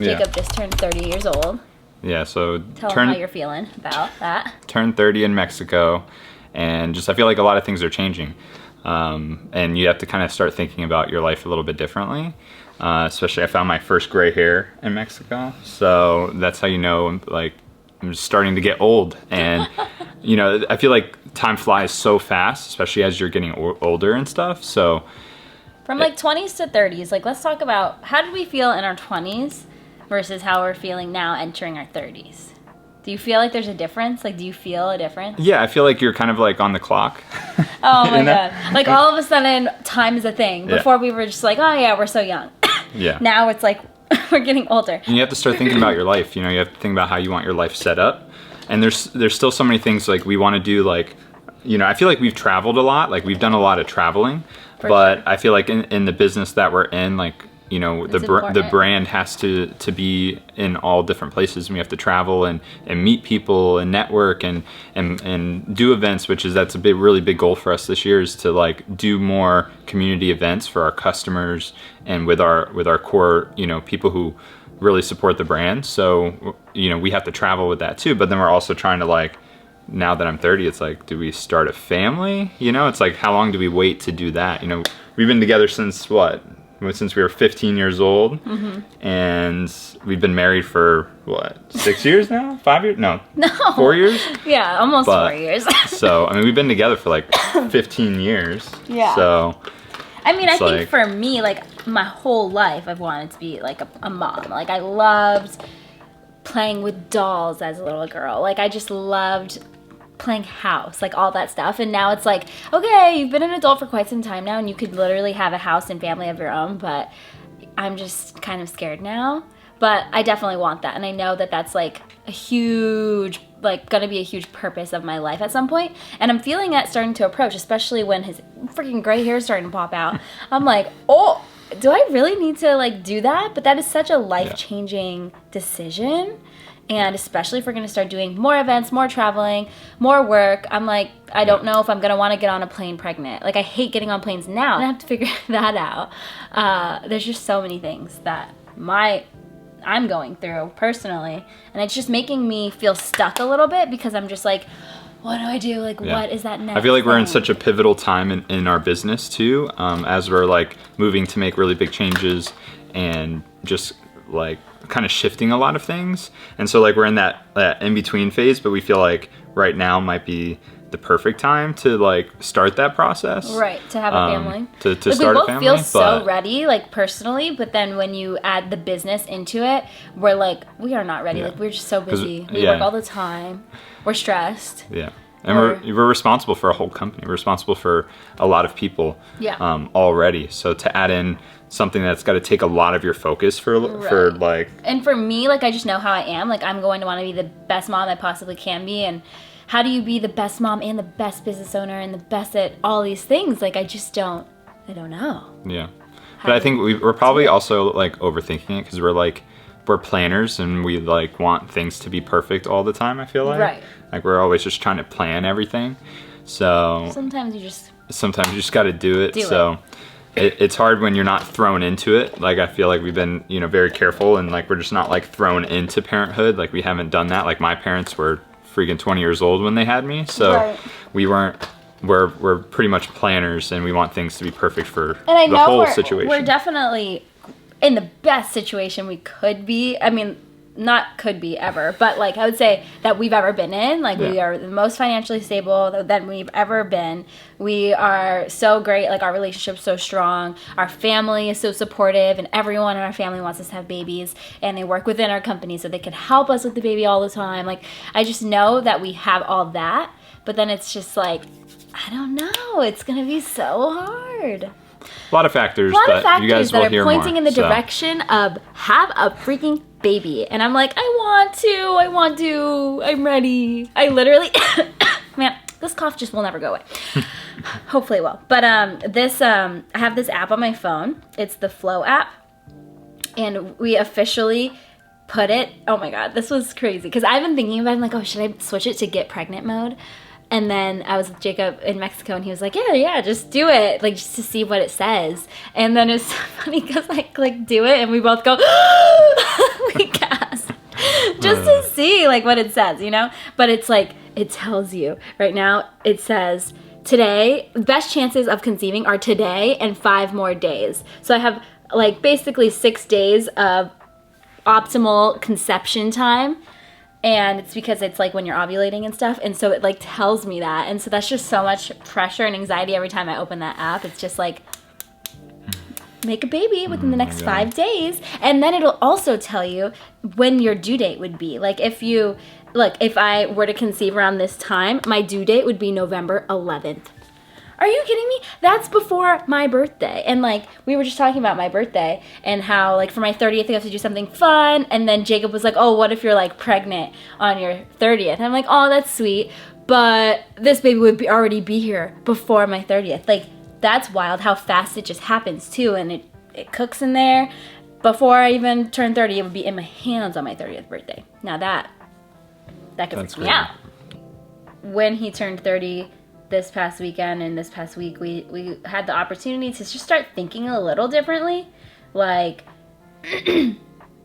Jacob just turned 30 years old. Yeah, so Tell him how you're feeling about that. Turned 30 in Mexico, and just I feel like a lot of things are changing. And you have to kind of start thinking about your life a little bit differently. Especially I found my first gray hair in Mexico. So that's how you know, like, I'm just starting to get old. And, you know, I feel like time flies so fast, especially as you're getting older and stuff. So from like 20s to 30s, like, let's talk about how did we feel in our 20s versus how we're feeling now entering our 30s. Do you feel like there's a difference? Like, do you feel a difference? Yeah, I feel like you're kind of like on the clock. Oh my God. Like, all of a sudden, time is a thing. Before we were just like, oh yeah, we're so young. Yeah. Now it's like, we're getting older. And you have to start thinking about your life. You know, you have to think about how you want your life set up. And there's still so many things like we want to do. Like, you know, I feel like we've traveled a lot. Like, we've done a lot of traveling. But I feel like in the business that we're in, like, you know, the brand has to be in all different places. And we have to travel and meet people and network and do events, that's a really big goal for us this year, is to like do more community events for our customers and with our core, you know, people who really support the brand. So, you know, we have to travel with that too. But then we're also trying to, like, now that I'm 30, it's like, do we start a family? You know, it's like, how long do we wait to do that? You know, we've been together since since we were 15 years old, and we've been married for 6 years now? 5 years? No. 4 years? Yeah, almost 4 years. So, I mean, we've been together for like 15 years. Yeah. So, I mean, I think for me, like, my whole life, I've wanted to be like a mom. Like, I loved playing with dolls as a little girl. Like, I just loved playing house, like all that stuff. And now it's like, okay, you've been an adult for quite some time now, and you could literally have a house and family of your own, but I'm just kind of scared now. But I definitely want that, and I know that that's like a huge, like, gonna be a huge purpose of my life at some point. And I'm feeling that starting to approach, especially when his freaking gray hair is starting to pop out. I'm like, oh, do I really need to like do that? But that is such a life-changing decision. And especially if we're going to start doing more events, more traveling, more work, I'm like, I don't know if I'm going to want to get on a plane pregnant. Like, I hate getting on planes now. I have to figure that out. There's just so many things that I'm going through personally. And it's just making me feel stuck a little bit, because I'm just like, what do I do? Like, what is that next? I feel like we're in such a pivotal time in our business too, as we're like moving to make really big changes and just like kind of shifting a lot of things. And so like we're in that in-between phase, but we feel like right now might be the perfect time to like start that process. Right, to have a family. To like, start a family. We both feel so ready, like, personally, but then when you add the business into it, we're like, we are not ready. Yeah. Like, we're just so busy. We work all the time. We're stressed. Yeah. And we're responsible for a whole company. We're responsible for a lot of people already. So to add in something that's got to take a lot of your focus for like... And for me, like, I just know how I am. Like, I'm going to want to be the best mom I possibly can be. And how do you be the best mom and the best business owner and the best at all these things? Like, I don't know. Yeah. But I think we're probably also like overthinking it, because we're planners and we like want things to be perfect all the time, I feel like. Right. Like, we're always just trying to plan everything. So sometimes you just got to do it. It's hard when you're not thrown into it. Like, I feel like we've been, you know, very careful, and like we're just not like thrown into parenthood. Like, we haven't done that. Like, my parents were freaking 20 years old when they had me. So we weren't, we're pretty much planners, and we want things to be perfect for the whole situation. We're definitely in the best situation we could be. I mean, not could be ever, but like, I would say that we've ever been in. Like, we are the most financially stable that we've ever been. We are so great. Like, our relationship's so strong. Our family is so supportive, and everyone in our family wants us to have babies, and they work within our company so they can help us with the baby all the time. Like, I just know that we have all that, but then it's just like, I don't know. It's going to be so hard. A lot of factors, but you guys will hear more. That are pointing in the direction of have a freaking baby. And I'm like, I want to, I'm ready. I literally, man, this cough just will never go away. Hopefully it will. But I have this app on my phone. It's the Flow app. And we officially put it, oh my God, this was crazy. Because I've been thinking about it, I'm like, oh, should I switch it to get pregnant mode? And then I was with Jacob in Mexico, and he was like, yeah, just do it, like just to see what it says. And then it's so funny because I click do it, and we both go, we gasp, just to see like what it says, you know? But it's like, it tells you right now, it says, today, best chances of conceiving are today and 5 more days. So I have like basically 6 days of optimal conception time. And it's because it's like when you're ovulating and stuff. And so it like tells me that. And so that's just so much pressure and anxiety every time I open that app. It's just like, make a baby within the next 5 days. And then it'll also tell you when your due date would be. Like if I were to conceive around this time, my due date would be November 11th. Are you kidding me? That's before my birthday. And like, we were just talking about my birthday and how like for my 30th, you have to do something fun. And then Jacob was like, oh, what if you're like pregnant on your 30th? And I'm like, oh, that's sweet. But this baby would already be here before my 30th. Like, that's wild how fast it just happens too. And it cooks in there. Before I even turn 30, it would be in my hands on my 30th birthday. Now that could freak me out. When he turned 30, this past weekend and this past week, we had the opportunity to just start thinking a little differently, like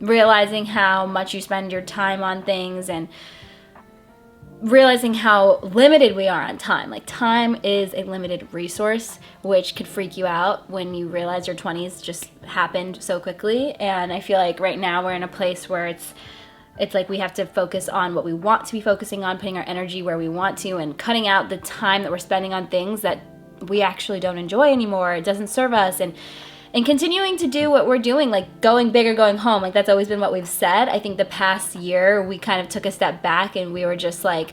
realizing how much you spend your time on things and realizing how limited we are on time. Like, time is a limited resource, which could freak you out when you realize your 20s just happened so quickly. And I feel like right now we're in a place where it's like we have to focus on what we want to be focusing on, putting our energy where we want to, and cutting out the time that we're spending on things that we actually don't enjoy anymore. It doesn't serve us. And continuing to do what we're doing, like going big or going home. Like, that's always been what we've said. I think the past year we kind of took a step back and we were just like,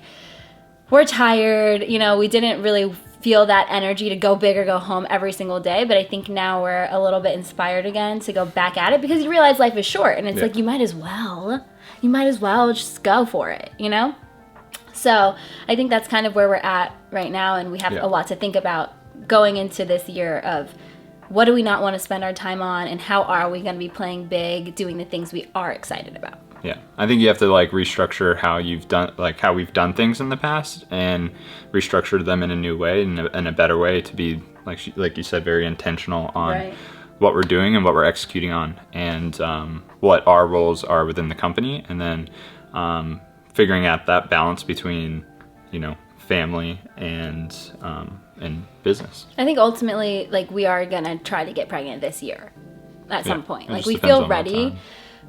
we're tired. You know, we didn't really feel that energy to go big or go home every single day. But I think now we're a little bit inspired again to go back at it because you realize life is short. And it's like, you might as well just go for it, you know? So I think that's kind of where we're at right now. And we have a lot to think about going into this year of what do we not want to spend our time on, and how are we going to be playing big, doing the things we are excited about. Yeah, I think you have to like restructure how we've done things in the past, and restructure them in a new way and in a better way to be like you said, very intentional on what we're doing and what we're executing on, and what our roles are within the company, and then figuring out that balance between, you know, family and business. I think ultimately, like, we are gonna try to get pregnant this year at some point. Like, we feel ready.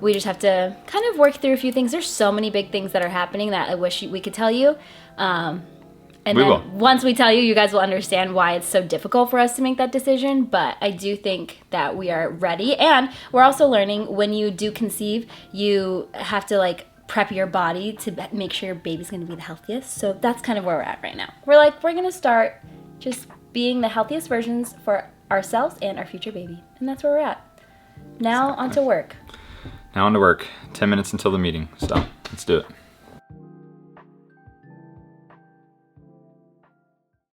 We just have to kind of work through a few things. There's so many big things that are happening that I wish we could tell you. And then once we tell you, you guys will understand why it's so difficult for us to make that decision. But I do think that we are ready. And we're also learning, when you do conceive, you have to like prep your body to make sure your baby's going to be the healthiest. So that's kind of where we're at right now. We're going to start just being the healthiest versions for ourselves and our future baby. And that's where we're at. Now on to work. 10 minutes until the meeting. So let's do it.